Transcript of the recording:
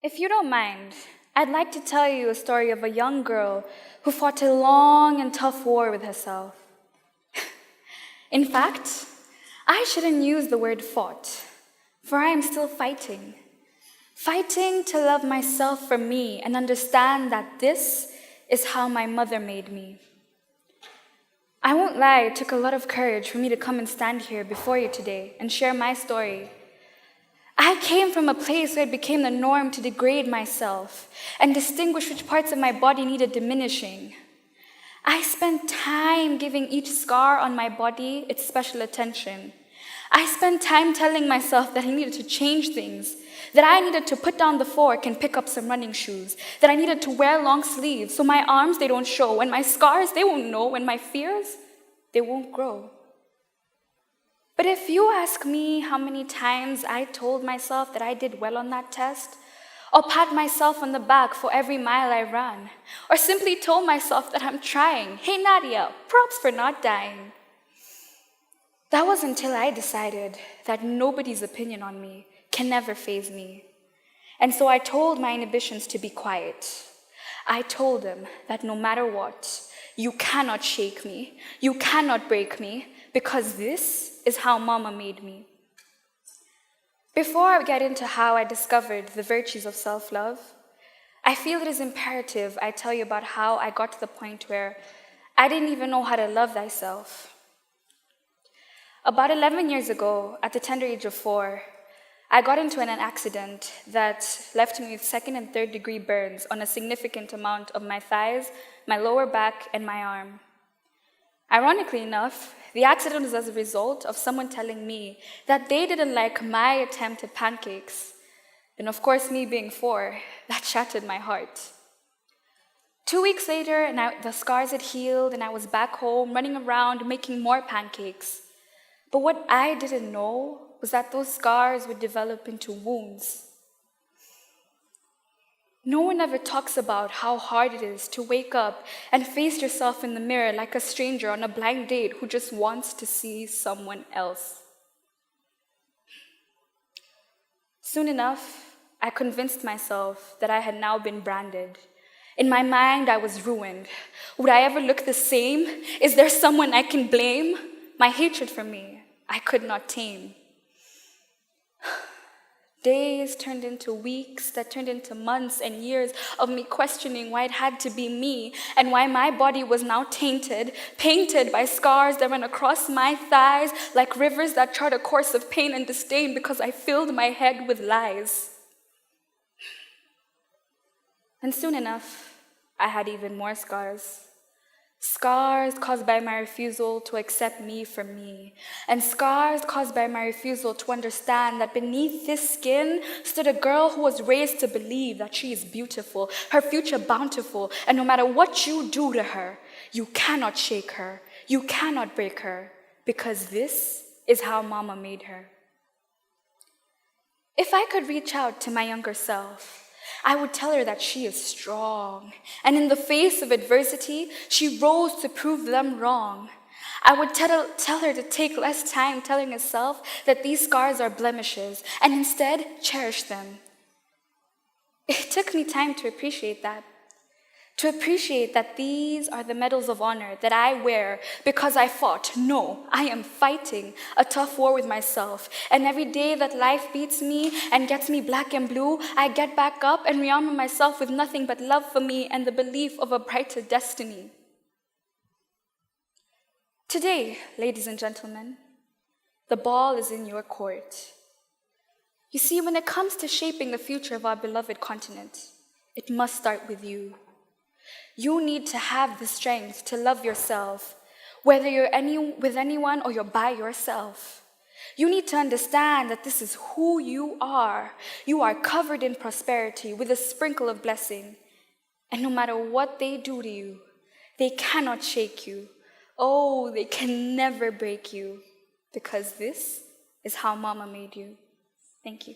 If you don't mind, I'd like to tell you a story of a young girl who fought a long and tough war with herself. In fact, I shouldn't use the word fought, for I am still fighting. Fighting to love myself for me and understand that this is how my mother made me. I won't lie, it took a lot of courage for me to come and stand here before you today and share my story. I came from a place where it became the norm to degrade myself and distinguish which parts of my body needed diminishing. I spent time giving each scar on my body its special attention. I spent time telling myself that I needed to change things, that I needed to put down the fork and pick up some running shoes, that I needed to wear long sleeves so my arms, they don't show, and my scars, they won't know, and my fears, they won't grow. But if you ask me how many times I told myself that I did well on that test, or pat myself on the back for every mile I ran, or simply told myself that I'm trying, hey Nadia, props for not dying. That was until I decided that nobody's opinion on me can never faze me. And so I told my inhibitions to be quiet. I told them that no matter what, you cannot shake me, you cannot break me, because this is how Mama made me. Before I get into how I discovered the virtues of self-love, I feel it is imperative I tell you about how I got to the point where I didn't even know how to love thyself. About 11 years ago, at the tender age of 4, I got into an accident that left me with 2nd and 3rd degree burns on a significant amount of my thighs, my lower back, and my arm. Ironically enough, the accident was as a result of someone telling me that they didn't like my attempt at pancakes. And of course, me being 4, that shattered my heart. 2 weeks later, the scars had healed, and I was back home, running around, making more pancakes. But what I didn't know was that those scars would develop into wounds. No one ever talks about how hard it is to wake up and face yourself in the mirror like a stranger on a blind date who just wants to see someone else. Soon enough, I convinced myself that I had now been branded. In my mind, I was ruined. Would I ever look the same? Is there someone I can blame? My hatred for me, I could not tame. Days turned into weeks, that turned into months and years of me questioning why it had to be me and why my body was now tainted, painted by scars that ran across my thighs like rivers that chart a course of pain and disdain because I filled my head with lies. And soon enough, I had even more scars. Scars caused by my refusal to accept me for me, and scars caused by my refusal to understand that beneath this skin stood a girl who was raised to believe that she is beautiful, her future bountiful, and no matter what you do to her, you cannot shake her, you cannot break her, because this is how Mama made her. If I could reach out to my younger self, I would tell her that she is strong, and in the face of adversity, she rose to prove them wrong. I would tell her to take less time telling herself that these scars are blemishes, and instead cherish them. It took me time to appreciate that these are the medals of honor that I wear because I fought. No, I am fighting a tough war with myself. And every day that life beats me and gets me black and blue, I get back up and rearm myself with nothing but love for me and the belief of a brighter destiny. Today, ladies and gentlemen, the ball is in your court. You see, when it comes to shaping the future of our beloved continent, it must start with you. You need to have the strength to love yourself, whether you're with anyone or you're by yourself. You need to understand that this is who you are. You are covered in prosperity with a sprinkle of blessing. And no matter what they do to you, they cannot shake you. Oh, they can never break you, because this is how Mama made you. Thank you.